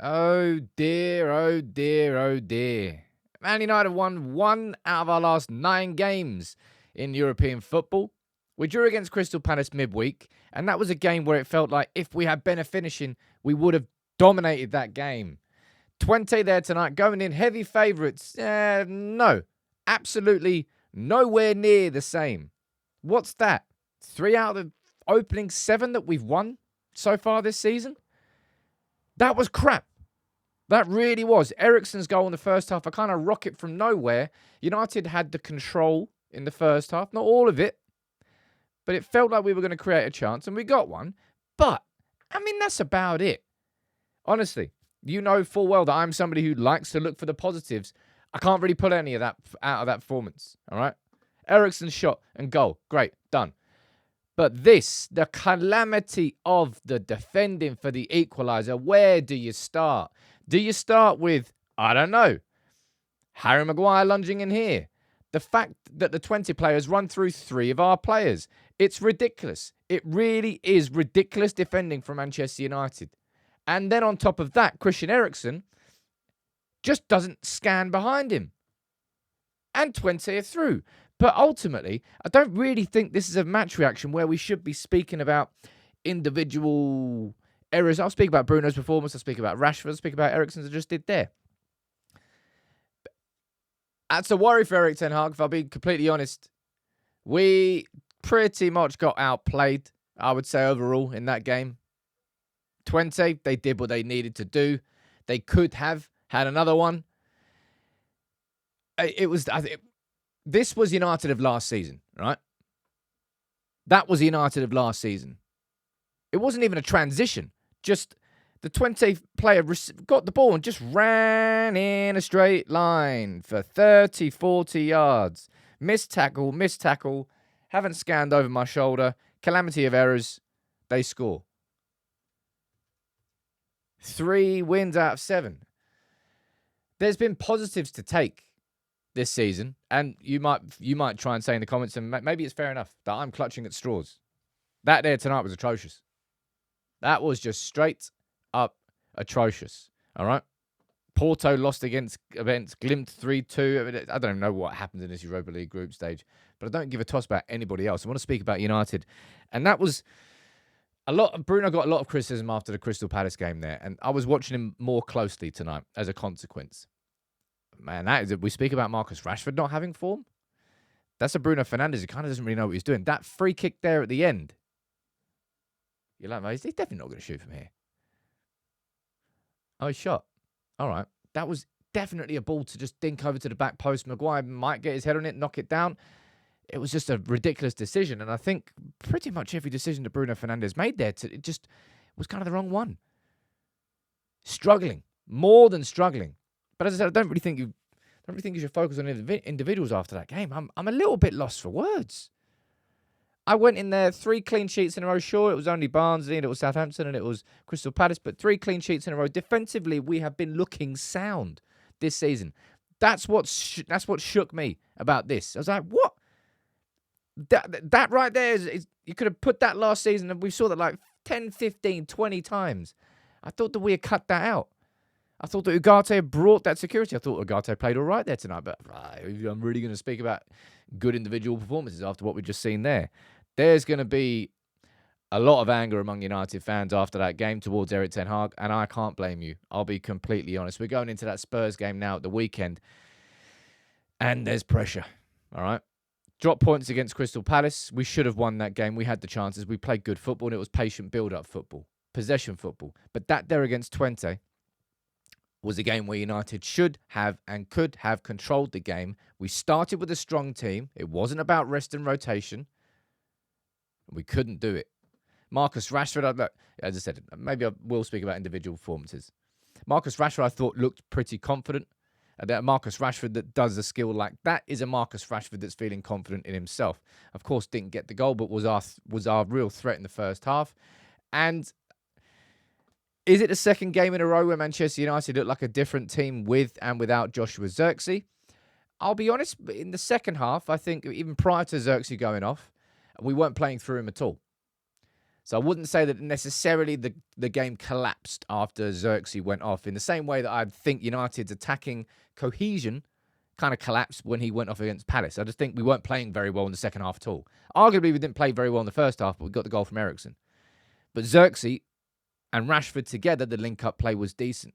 Oh dear, oh dear, oh dear. Man United won 1 out of our last 9 games in European football. We drew against Crystal Palace midweek, and that was a game where it felt like if we had better finishing, we would have dominated that game. TWENTE there tonight, going in heavy favourites. No, absolutely nowhere near the same. What's that? 3 out of the opening 7 that we've won so far this season? That was crap. That really was. Eriksen's goal in the first half, a kind of rocket from nowhere. United had the control in the first half. Not all of it, but it felt like we were going to create a chance, and we got one. But, I mean, that's about it. Honestly, you know full well that I'm somebody who likes to look for the positives. I can't really pull any of that out of that performance, all right? Eriksen's shot and goal. Great, done. But this, the calamity of the defending for the equaliser, where do you start? Do you start with, I don't know, Harry Maguire lunging in here? The fact that the TWENTE players run through 3 of our players. It's ridiculous. It really is ridiculous defending from Manchester United. And then on top of that, Christian Eriksen just doesn't scan behind him. And TWENTE are through. But ultimately, I don't really think this is a match reaction where we should be speaking about individual errors. I'll speak about Bruno's performance. I'll speak about Rashford. I'll speak about Eriksen's I just did there. That's a worry for Erik Ten Hag, if I'll be completely honest. We pretty much got outplayed, I would say, overall in that game. TWENTE, they did what they needed to do. They could have had another one. This was United of last season, right? That was United of last season. It wasn't even a transition. Just the TWENTE player got the ball and just ran in a straight line for 30, 40 yards. Missed tackle. Haven't scanned over my shoulder. Calamity of errors. They score. 3 wins out of 7. There's been positives to take this season, and you might try and say in the comments, and maybe it's fair enough, that I'm clutching at straws. That there tonight was atrocious. That was just straight up atrocious. All right? Porto lost against Glimt 3-2. I don't know what happened in this Europa League group stage, but I don't give a toss about anybody else. I want to speak about United. And that was Bruno got a lot of criticism after the Crystal Palace game there, and I was watching him more closely tonight as a consequence. Man, we speak about Marcus Rashford not having form. That's a Bruno Fernandes who kind of doesn't really know what he's doing. That free kick there at the end. You're like, he's definitely not going to shoot from here. Oh, he shot. All right. That was definitely a ball to just dink over to the back post. Maguire might get his head on it, knock it down. It was just a ridiculous decision. And I think pretty much every decision that Bruno Fernandes made there, it just was kind of the wrong one. Struggling. More than struggling. But as I said, I don't really think you should focus on individuals after that game. I'm a little bit lost for words. I went in there 3 clean sheets in a row. Sure, it was only Barnsley and it was Southampton and it was Crystal Palace, but 3 clean sheets in a row. Defensively, we have been looking sound this season. That's what shook me about this. I was like, what? That right there is you could have put that last season, and we saw that like 10, 15, 20 times. I thought that we had cut that out. I thought that Ugarte brought that security. I thought Ugarte played all right there tonight, but I'm really going to speak about good individual performances after what we've just seen there. There's going to be a lot of anger among United fans after that game towards Erik Ten Hag, and I can't blame you. I'll be completely honest. We're going into that Spurs game now at the weekend, and there's pressure, all right? Drop points against Crystal Palace. We should have won that game. We had the chances. We played good football, and it was patient build-up football, possession football. But that there against TWENTE was a game where United should have and could have controlled the game. We started with a strong team. It wasn't about rest and rotation. We couldn't do it. Marcus Rashford, as I said, maybe I will speak about individual performances. Marcus Rashford, I thought, looked pretty confident. That Marcus Rashford that does a skill like that is a Marcus Rashford that's feeling confident in himself. Of course, didn't get the goal, but was our real threat in the first half. And is it the second game in a row where Manchester United look like a different team with and without Joshua Zirkzee? I'll be honest, in the second half, I think even prior to Zirkzee going off, we weren't playing through him at all. So I wouldn't say that necessarily the game collapsed after Xerxes went off in the same way that I think United's attacking cohesion kind of collapsed when he went off against Palace. I just think we weren't playing very well in the second half at all. Arguably, we didn't play very well in the first half, but we got the goal from Eriksen. But Xerxes and Rashford together, the link-up play was decent.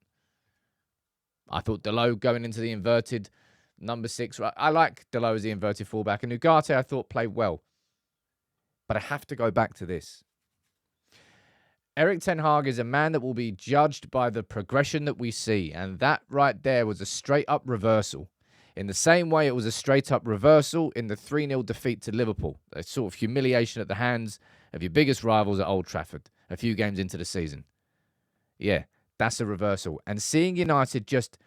I thought Dalot going into the inverted number 6. I like Dalot as the inverted fullback. And Ugarte, I thought, played well. But I have to go back to this. Erik ten Hag is a man that will be judged by the progression that we see. And that right there was a straight-up reversal. In the same way it was a straight-up reversal in the 3-0 defeat to Liverpool. A sort of humiliation at the hands of your biggest rivals at Old Trafford a few games into the season. Yeah, that's a reversal. And seeing United just...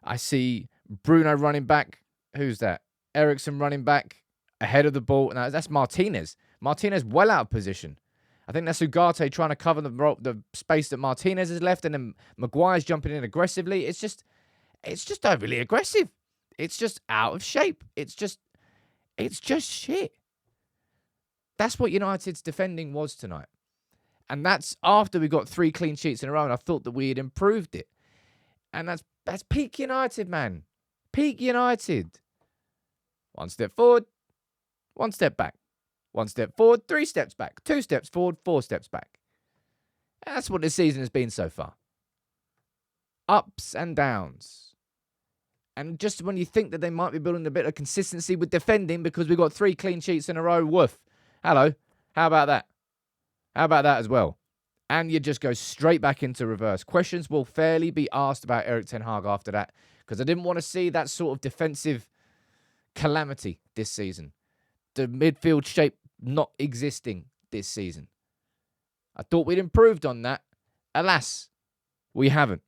I see Bruno running back. Who's that? Eriksen running back ahead of the ball. Now, that's Martinez. Martinez well out of position. I think that's Ugarte trying to cover the space that Martinez has left, and then Maguire's jumping in aggressively. It's just overly aggressive. It's just out of shape. It's just shit. That's what United's defending was tonight. And that's after we got 3 clean sheets in a row, and I thought that we had improved it. And that's peak United, man. Peak United. 1 step forward, 1 step back. 1 step forward, 3 steps back. 2 steps forward, 4 steps back. And that's what this season has been so far. Ups and downs. And just when you think that they might be building a bit of consistency with defending because we've got 3 clean sheets in a row, woof. Hello. How about that? How about that as well? And you just go straight back into reverse. Questions will fairly be asked about Erik ten Hag after that because I didn't want to see that sort of defensive calamity this season. The midfield shape not existing this season. I thought we'd improved on that. Alas, we haven't.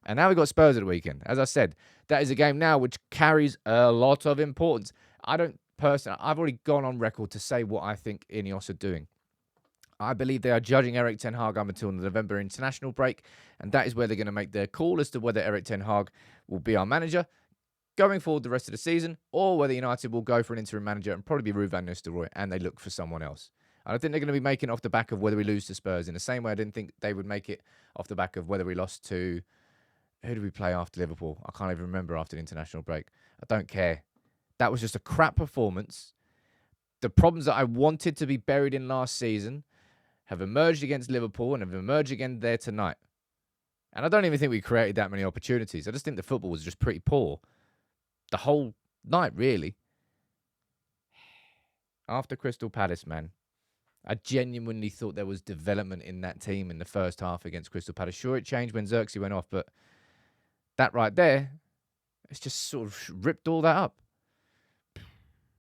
And now we've got Spurs at the weekend. As I said, that is a game now which carries a lot of importance. I've already gone on record to say what I think Ineos are doing. I believe they are judging Erik ten Hag up until the November international break, and that is where they're going to make their call as to whether Erik ten Hag will be our manager going forward the rest of the season, or whether United will go for an interim manager and probably be Ruud van Nistelrooy, and they look for someone else. I don't think they're going to be making it off the back of whether we lose to Spurs. In the same way, I didn't think they would make it off the back of whether we lost to... Who did we play after Liverpool? I can't even remember after the international break. I don't care. That was just a crap performance. The problems that I wanted to be buried in last season have emerged against Liverpool and have emerged again there tonight. And I don't even think we created that many opportunities. I just think the football was just pretty poor. The whole night, really. After Crystal Palace, man, I genuinely thought there was development in that team in the first half against Crystal Palace. Sure, it changed when Xerxes went off, but that right there, it's just sort of ripped all that up.